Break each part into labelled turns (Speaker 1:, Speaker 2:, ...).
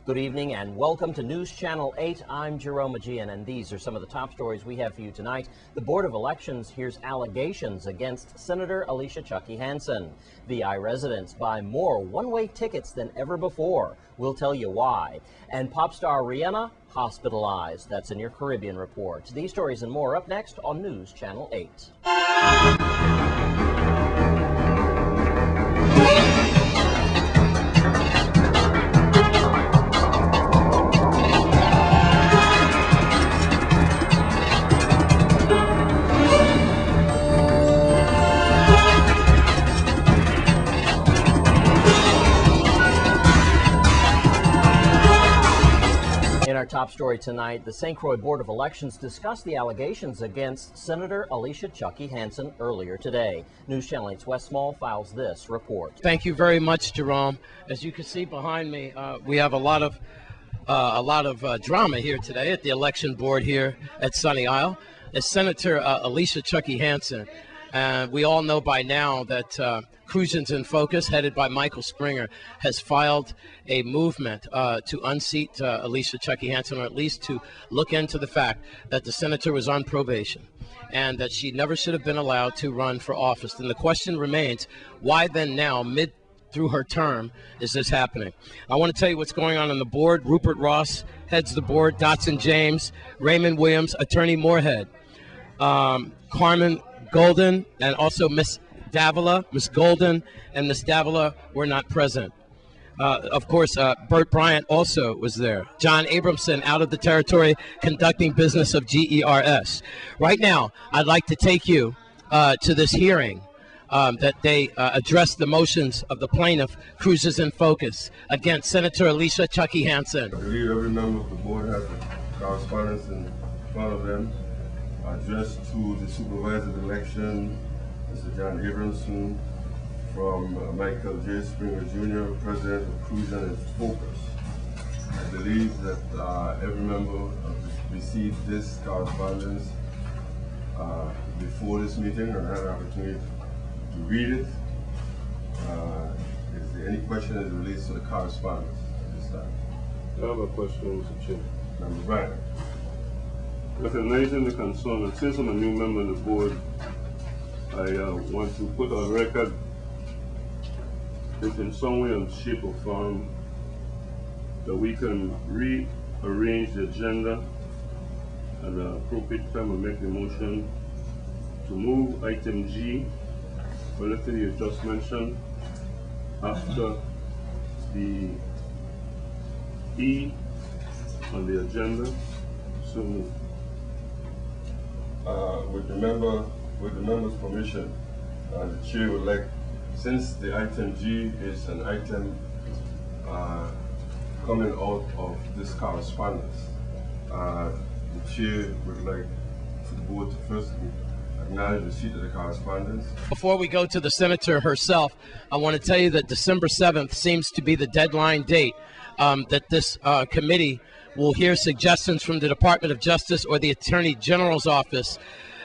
Speaker 1: Good evening and welcome to News Channel 8. I'm Jerome Aegean, and these are some of the top stories we have for you tonight. The Board of Elections hears allegations against Senator Alicia Chucky Hansen. VI residents buy more one-way tickets than ever before. We'll tell you why. And pop star Rihanna hospitalized. That's in your Caribbean report. These stories and more up next on News Channel 8. In our top story tonight, the St. Croix Board of Elections discussed the allegations against Senator Alicia Chucky Hansen earlier today. News Channel 8's Wes Small files this report.
Speaker 2: Thank you very much, Jerome. As you can see behind me, we have a lot of drama here today at the election board here at Sunny Isle. It's Senator Alicia Chucky Hansen. And we all know by now that Cruisins in Focus, headed by Michael Springer, has filed a movement to unseat Alicia Chucky Hansen, or at least to look into the fact that the senator was on probation and that she never should have been allowed to run for office. And the question remains, why then now, through her term, is this happening? I want to tell you what's going on the board. Rupert Ross heads the board, Dotson James, Raymond Williams, Attorney Moorhead, Carmen Golden, and also Miss Davila, Miss Golden, and Miss Davila were not present. Of course, Bert Bryant also was there. John Abramson out of the territory conducting business of GERS. Right now, I'd like to take you to this hearing that they addressed the motions of the plaintiff, Cruisins in Focus, against Senator Alicia Chucky Hansen.
Speaker 3: I believe every member of the board has a correspondence in front of them addressed to the supervisor of election, Mr. John Abramson, from Michael J. Springer Jr., President of Cruisins in Focus. I believe that every member received this correspondence before this meeting and had an opportunity to read it. Is there any question as it relates to the correspondence at this time?
Speaker 4: I have a question, Mr. Chair.
Speaker 3: Member Bryant.
Speaker 4: Recognizing the concern, and since I'm a new member of the board, I want to put on record if in some way or shape or form that we can rearrange the agenda at the appropriate time and make the motion to move item G related to you just mentioned after the E on the agenda. So moved. With the member's permission, the chair would like, since the item G is an item coming out of this correspondence, the chair would like for the board to first acknowledge receipt of the correspondence.
Speaker 2: Before we go to the senator herself, I want to tell you that December 7th seems to be the deadline date that this committee will hear suggestions from the Department of Justice or the Attorney General's office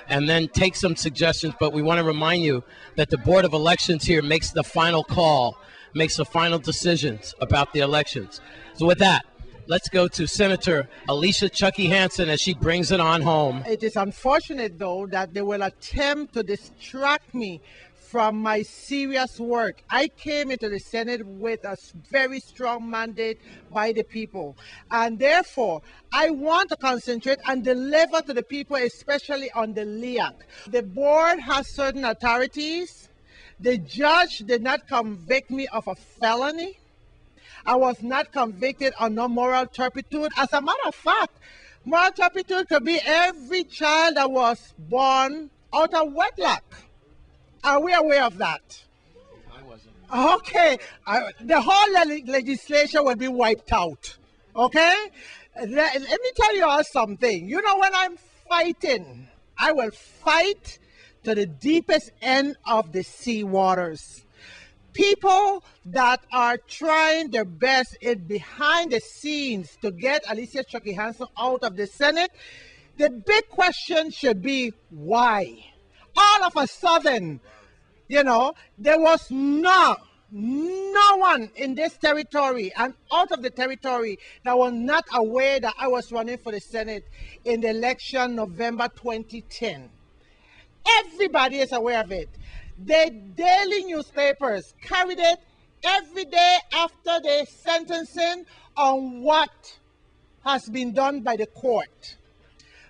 Speaker 2: and then take some suggestions. But we want to remind you that the Board of Elections here makes the final call, makes the final decisions about the elections. So with that, let's go to Senator Alicia Chucky Hansen as she brings it on home.
Speaker 5: It is unfortunate, though, that they will attempt to distract me from my serious work. I came into the Senate with a very strong mandate by the people, and therefore I want to concentrate and deliver to the people, especially on the LEAC. The board has certain authorities. The judge did not convict me of a felony. I was not convicted on no moral turpitude. As a matter of fact, moral turpitude could be every child that was born out of wedlock. Are we aware of that?
Speaker 2: I wasn't.
Speaker 5: Okay. The whole legislation will be wiped out. Okay? Let me tell you all something. You know, when I'm fighting, I will fight to the deepest end of the sea waters. People that are trying their best behind the scenes to get Alicia Chucky Hansen out of the Senate, the big question should be why? All of a sudden, you know, there was no no one in this territory and out of the territory that was not aware that I was running for the Senate in the election November 2010. Everybody is aware of it. The daily newspapers carried it every day after the sentencing on what has been done by the court.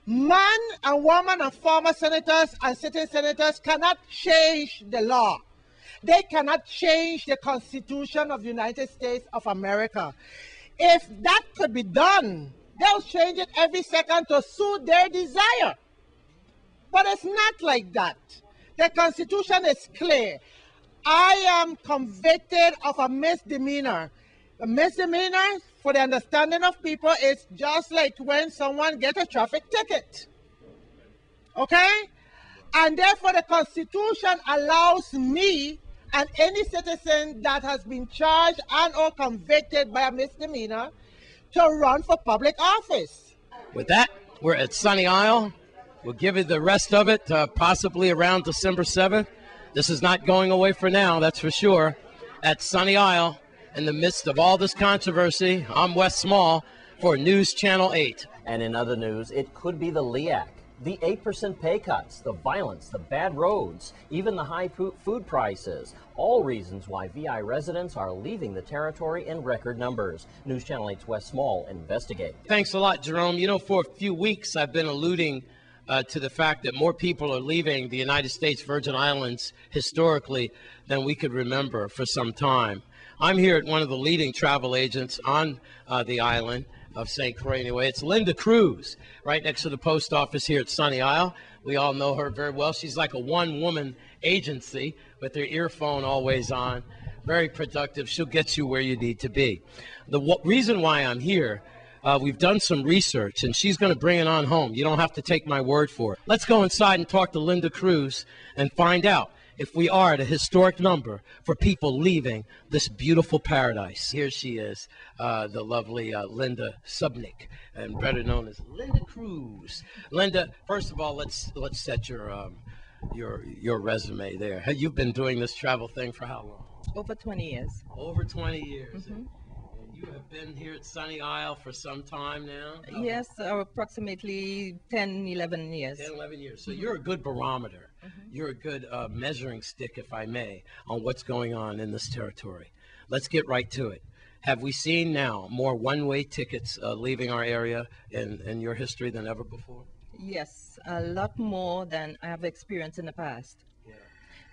Speaker 5: Man and woman and former senators and sitting senators cannot change the law. They cannot change the Constitution of the United States of America. If that could be done, they'll change it every second to suit their desire. But it's not like that. The Constitution is clear. I am convicted of a misdemeanor. A misdemeanor, for the understanding of people, is just like when someone gets a traffic ticket. Okay? And therefore the Constitution allows me and any citizen that has been charged and or convicted by a misdemeanor to run for public office.
Speaker 2: With that, we're at Sunny Isle. We'll give you the rest of it possibly around December 7th. This is not going away for now, that's for sure. At Sunny Isle, in the midst of all this controversy, I'm Wes Small for News Channel 8.
Speaker 1: And in other news, it could be the LEAC. The 8% pay cuts, the violence, the bad roads, even the high food prices, all reasons why VI residents are leaving the territory in record numbers. News Channel 8's Wes Small investigates.
Speaker 2: Thanks a lot, Jerome. You know, for a few weeks I've been alluding to the fact that more people are leaving the United States Virgin Islands historically than we could remember for some time. I'm here at one of the leading travel agents on the island of St. Croix anyway. It's Linda Cruz, right next to the post office here at Sunny Isle. We all know her very well. She's like a one-woman agency with her earphone always on. Very productive. She'll get you where you need to be. The reason why I'm here, we've done some research, and she's going to bring it on home. You don't have to take my word for it. Let's go inside and talk to Linda Cruz and find out if we are at a historic number for people leaving this beautiful paradise. Here she is, the lovely Linda Subnick, and better known as Linda Cruz. Linda, first of all, let's set your resume there. You've been doing this travel thing for how long?
Speaker 6: Over 20 years.
Speaker 2: Over 20 years. Mm-hmm. You have been here at Sunny Isle for some time now?
Speaker 6: Yes, approximately 10, 11 years.
Speaker 2: 10, 11 years. So you're a good barometer. You're a good measuring stick, if I may, on what's going on in this territory. Let's get right to it. Have we seen now more one-way tickets leaving our area in your history than ever before?
Speaker 6: Yes, a lot more than I have experienced in the past.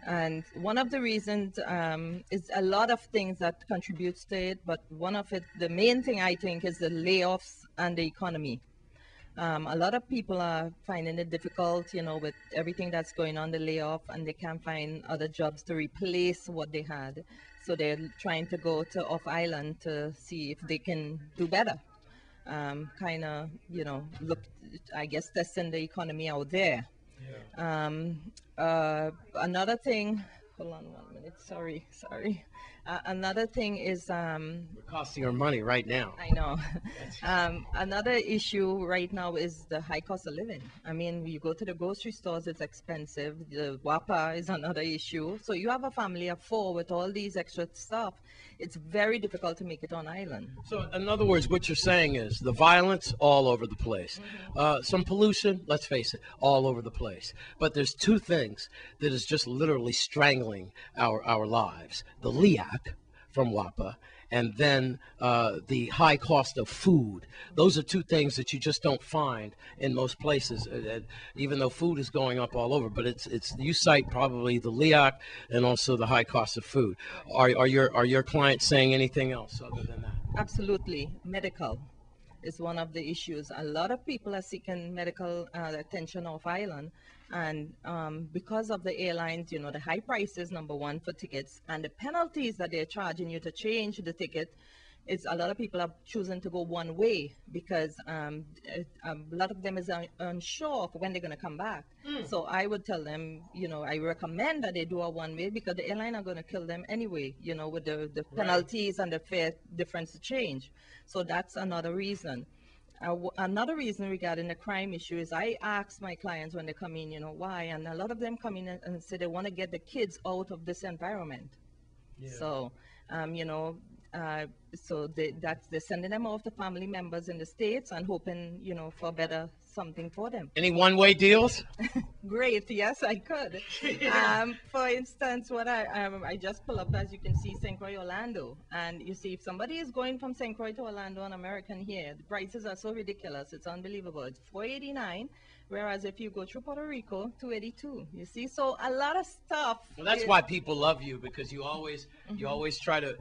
Speaker 6: And one of the reasons is a lot of things that contributes to it, but one of it, the main thing I think, is the layoffs and the economy. A lot of people are finding it difficult, you know, with everything that's going on, the layoff, and they can't find other jobs to replace what they had. So they're trying to go to off island to see if they can do better. Kind of, you know, look, I guess, testing the economy out there. Another thing, hold on 1 minute, sorry. Another thing is
Speaker 2: we're costing our money right now.
Speaker 6: I know. Another issue right now is the high cost of living. I mean, you go to the grocery stores, it's expensive. The WAPA is another issue. So you have a family of 4 with all these extra stuff. It's very difficult to make it on island.
Speaker 2: So in other words, what you're saying is the violence all over the place. Some pollution, let's face it, all over the place. But there's 2 things that is just literally strangling our lives. The LEAC from WAPA, and then the high cost of food. Those are 2 things that you just don't find in most places, even though food is going up all over. But it's you cite probably the LEAC and also the high cost of food. Are your clients saying anything else other than that?
Speaker 6: Absolutely. Medical is one of the issues. A lot of people are seeking medical attention off island. And because of the airlines, you know, the high prices, number one, for tickets, and the penalties that they're charging you to change the ticket, it's a lot of people are choosing to go one way because a lot of them is unsure of when they're going to come back. So I would tell them, you know, I recommend that they do a one way because the airline are going to kill them anyway, you know, with the penalties and the fare difference to change. So that's another reason. Another reason regarding the crime issue is I ask my clients when they come in, you know, why, and a lot of them come in and say they want to get the kids out of this environment. So, so they're sending them off to family members in the States and hoping, for better something for them.
Speaker 2: Any one-way deals?
Speaker 6: Great, yes, I could. For instance, what I just pull up, as you can see, St. Croix, Orlando. And you see, if somebody is going from St. Croix to Orlando on American here, the prices are so ridiculous, it's unbelievable. It's $489. Whereas if you go through Puerto Rico, $282. You see, so a lot of stuff.
Speaker 2: Well, that's why people love you, because you always try to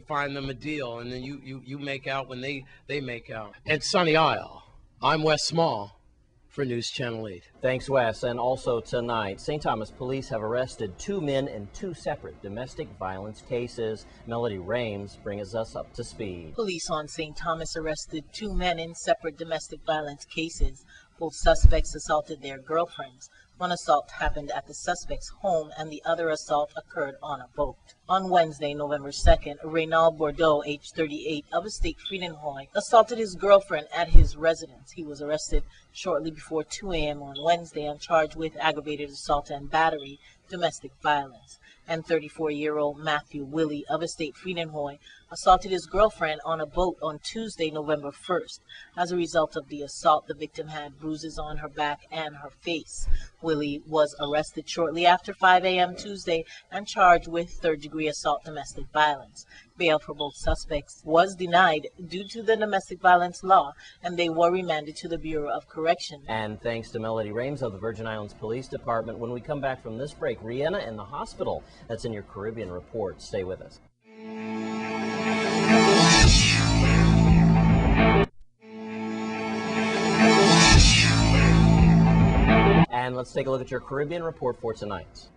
Speaker 2: find them a deal, and then you make out when they make out. And Sunny Isle, I'm Wes Small for News Channel 8.
Speaker 1: Thanks, Wes. And also tonight, St. Thomas police have arrested 2 men in 2 separate domestic violence cases. Melody Rames brings us up to speed.
Speaker 7: Police on St. Thomas arrested 2 men in separate domestic violence cases. Both suspects assaulted their girlfriends. One assault happened at the suspect's home and the other assault occurred on a boat. On Wednesday, November 2nd, Reynald Bordeaux, age 38, of estate Friedenhoy, assaulted his girlfriend at his residence. He was arrested shortly before 2 a.m. on Wednesday and charged with aggravated assault and battery, domestic violence. And 34-year-old Matthew Willie of estate Friedenhoy assaulted his girlfriend on a boat on Tuesday, November 1st. As a result of the assault, the victim had bruises on her back and her face. Willie was arrested shortly after 5 a.m. Tuesday and charged with third-degree assault domestic violence. Bail for both suspects was denied due to the domestic violence law, and they were remanded to the Bureau of Correction.
Speaker 1: And thanks to Melody Rames of the Virgin Islands Police Department. When we come back from this break, Rihanna in the hospital. That's in your Caribbean Report. Stay with us. And let's take a look at your Caribbean Report for tonight.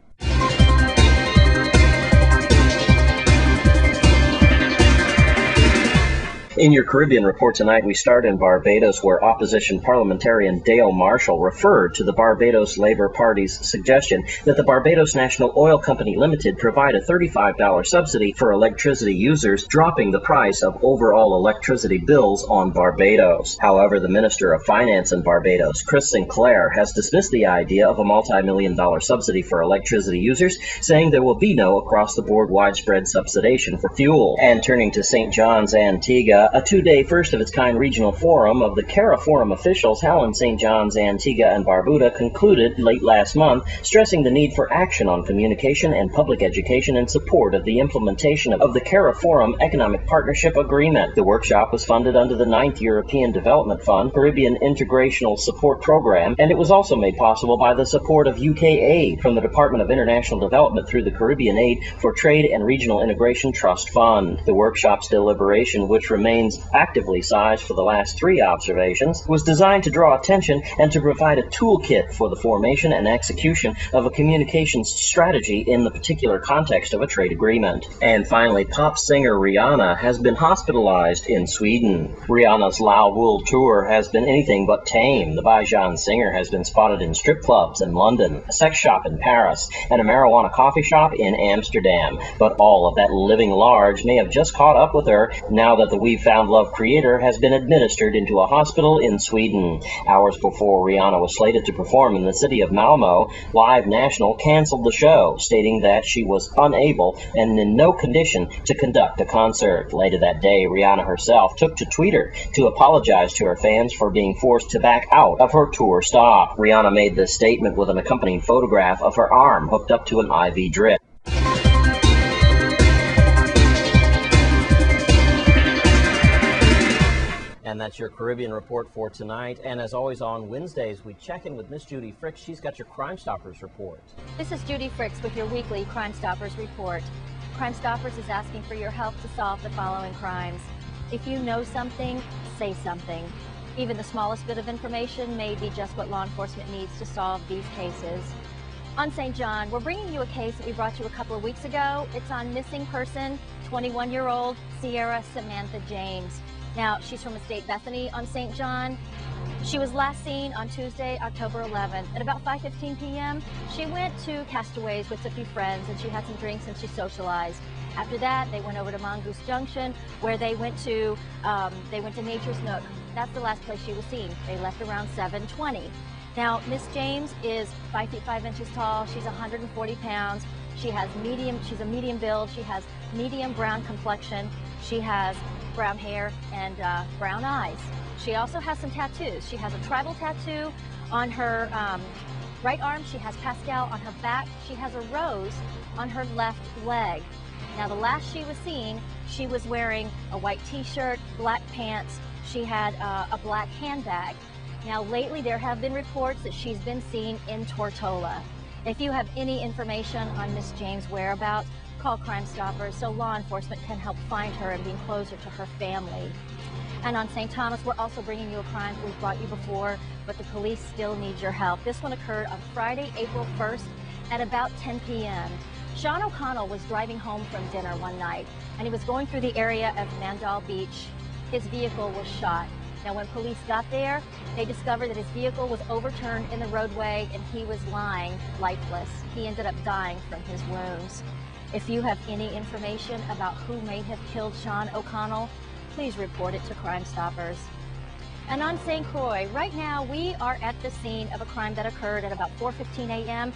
Speaker 1: In your Caribbean Report tonight, we start in Barbados, where opposition parliamentarian Dale Marshall referred to the Barbados Labour Party's suggestion that the Barbados National Oil Company Limited provide a $35 subsidy for electricity users, dropping the price of overall electricity bills on Barbados. However, the Minister of Finance in Barbados, Chris Sinclair, has dismissed the idea of a multi-million-dollar subsidy for electricity users, saying there will be no across-the-board widespread subsidization for fuel. And turning to St. John's, Antigua, a 2-day first-of-its-kind regional forum of the CARA Forum officials held in St. John's, Antigua and Barbuda concluded late last month, stressing the need for action on communication and public education in support of the implementation of the CARA Forum Economic Partnership Agreement. The workshop was funded under the 9th European Development Fund Caribbean Integrational Support Program, and it was also made possible by the support of UK aid from the Department of International Development through the Caribbean Aid for Trade and Regional Integration Trust Fund. The workshop's deliberation, which remains actively sized for the last 3 observations, was designed to draw attention and to provide a toolkit for the formation and execution of a communications strategy in the particular context of a trade agreement. And finally, pop singer Rihanna has been hospitalized in Sweden. Rihanna's Lao World Tour has been anything but tame. The Bajan singer has been spotted in strip clubs in London, a sex shop in Paris, and a marijuana coffee shop in Amsterdam. But all of that living large may have just caught up with her now that the We Found Love creator has been administered into a hospital in Sweden. Hours before Rihanna was slated to perform in the city of Malmo, Live National canceled the show, stating that she was unable and in no condition to conduct a concert. Later that day, Rihanna herself took to Twitter to apologize to her fans for being forced to back out of her tour stop. Rihanna made this statement with an accompanying photograph of her arm hooked up to an IV drip. And that's your Caribbean Report for tonight. And as always on Wednesdays, we check in with Miss Judy Fricks. She's got your Crime Stoppers report.
Speaker 8: This is Judy Fricks with your weekly Crime Stoppers report. Crime Stoppers is asking for your help to solve the following crimes. If you know something, say something. Even the smallest bit of information may be just what law enforcement needs to solve these cases. On St. John, we're bringing you a case that we brought you a couple of weeks ago. It's on missing person, 21-year-old Sierra Samantha James. Now, she's from Estate Bethany on St. John. She was last seen on Tuesday, October 11th. At about 5:15 p.m., she went to Castaways with a few friends, and she had some drinks and she socialized. After that, they went over to Mongoose Junction, where they went to Nature's Nook. That's the last place she was seen. They left around 7:20. Now, Miss James is 5 feet 5 inches tall. She's 140 pounds. She's a medium build. She has medium brown complexion. She has brown hair and brown eyes. She also has some tattoos. She has a tribal tattoo on her right arm. She has Pascal on her back. She has a rose on her left leg. Now, the last she was seen, she was wearing a white t-shirt, black pants. She had a black handbag. Now, lately there have been reports that she's been seen in Tortola. If you have any information on Miss James' whereabouts, call Crime Stoppers so law enforcement can help find her and be closer to her family. And on St. Thomas, we're also bringing you a crime we've brought you before, but the police still need your help. This one occurred on Friday, April 1st at about 10 p.m. Sean O'Connell was driving home from dinner one night, and he was going through the area of Mandal Beach. His vehicle was shot. Now, when police got there, they discovered that his vehicle was overturned in the roadway and he was lying lifeless. He ended up dying from his wounds. If you have any information about who may have killed Sean O'Connell, please report it to Crime Stoppers. And on St. Croix, right now we are at the scene of a crime that occurred at about 4:15 a.m.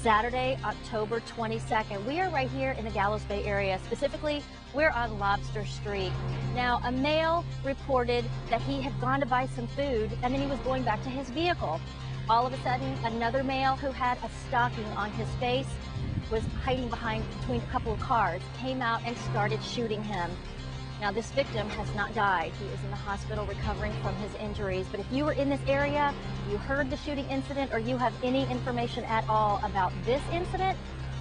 Speaker 8: Saturday, October 22nd. We are right here in the Gallows Bay area. Specifically, we're on Lobster Street. Now, a male reported that he had gone to buy some food and then he was going back to his vehicle. All of a sudden, another male who had a stocking on his face was hiding between a couple of cars, came out and started shooting him. Now, this victim has not died. He is in the hospital recovering from his injuries. But if you were in this area, you heard the shooting incident, or you have any information at all about this incident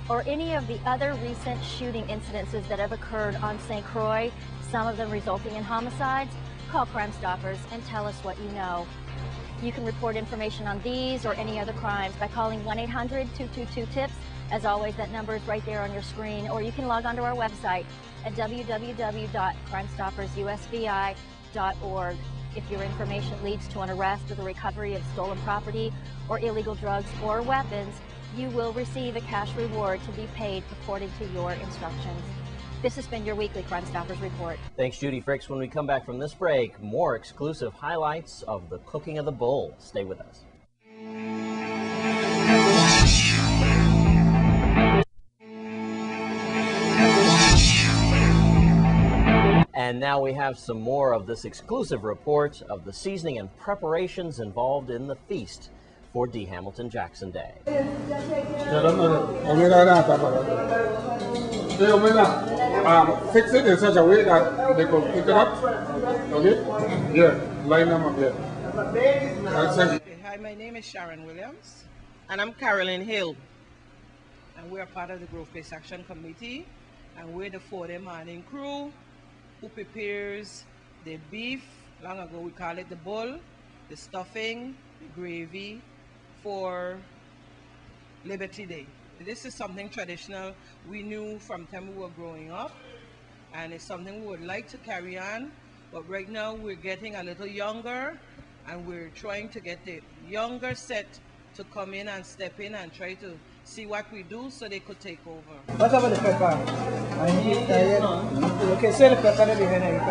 Speaker 8: or any of the other recent shooting incidences that have occurred on St. Croix, some of them resulting in homicides, call Crime Stoppers and tell us what you know. You can report information on these or any other crimes by calling 1-800-222-TIPS. As always, that number is right there on your screen, or you can log on to our website at www.crimestoppersusbi.org. If your information leads to an arrest or the recovery of stolen property or illegal drugs or weapons, you will receive a cash reward to be paid according to your instructions. This has been your weekly Crime Stoppers report.
Speaker 1: Thanks, Judy Fricks. When we come back from this break, more exclusive highlights of the cooking of the bull. Stay with us. And now we have some more of this exclusive report of the seasoning and preparations involved in the feast for D. Hamilton Jackson Day.
Speaker 9: Fix it in such a way that they can pick it up. Okay? Yeah, line them up here.
Speaker 5: Hi, my name is Sharon Williams. And I'm Carolyn Hill. And we're part of the Grove Place Action Committee. And we're the 4-day morning crew who prepares the beef. Long ago we call it the bull, the stuffing, the gravy for Liberty Day. This is something traditional we knew from the time we were growing up, and it's something we would like to carry on, but right now we're getting a little younger and we're trying to get the younger set to come in and step in and try to see what we do so they could take over.
Speaker 10: What about the pepper? Okay, say the pepper that behind it.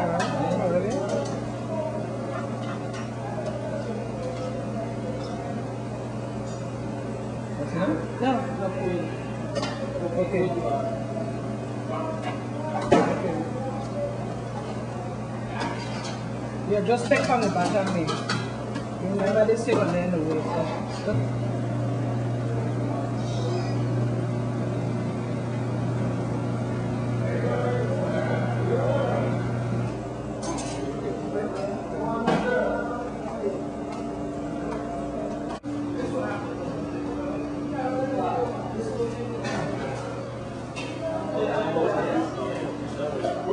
Speaker 10: No, not food. Okay. Yeah, just take from the bottom, maybe. Remember they say on there in the way. So.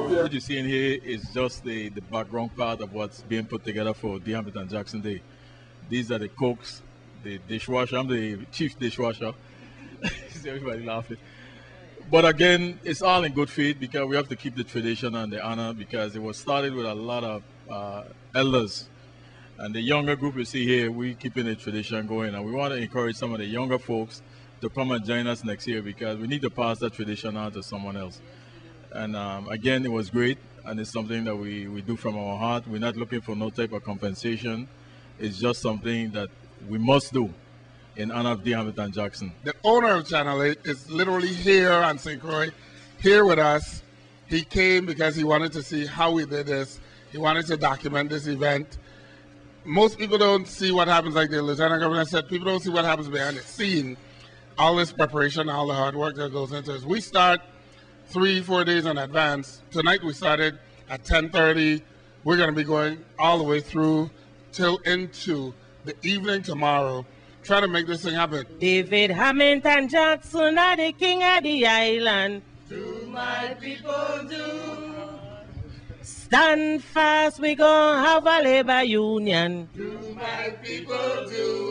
Speaker 11: What you're seeing here is just the background part of what's being put together for D. Hamilton Jackson Day. These are the cooks, the dishwasher. I'm the chief dishwasher. See everybody laughing. But again, it's all in good faith because we have to keep the tradition and the honor, because it was started with a lot of elders. And the younger group you see here, we're keeping the tradition going. And we want to encourage some of the younger folks to come and join us next year, because we need to pass that tradition on to someone else. And again, it was great, and it's something that we do from our heart. We're not looking for no type of compensation. It's just something that we must do. in honor of D. Hamilton Jackson.
Speaker 9: The owner of Channel 8 is literally here on St. Croix, here with us. He came because he wanted to see how we did this. He wanted to document this event. Most people don't see what happens, like the Lieutenant Governor said, people don't see what happens behind the scene. All this preparation, all the hard work that goes into it. We start 3-4 days in advance. Tonight we started at 10:30. We're going to be going all the way through till into the evening tomorrow. Try to make this thing happen.
Speaker 12: David Hamilton Jackson are the king of the island. Do my people do. Stand fast, we gon' have a labor union. Do my people do.